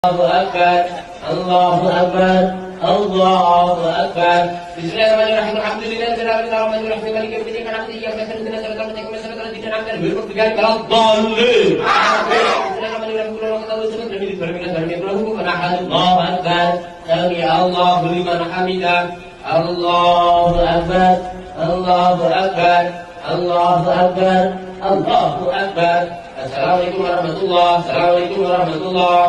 أكبر الله أكبر الله أكبر. بسم الله الرحمن الرحيم الحمد لله رب العالمين الرحمن الرحيم مالك يوم الدين نعبد وإياك نستعين اهدنا الصراط المستقيم صراط الذين أنعمت عليهم غير المغضوب عليهم ولا الضالين. الله أكبر سمع الله لمن حمده الله أكبر الله أكبر الله أكبر الله أكبر. السلام عليكم ورحمة الله. السلام عليكم ورحمة الله.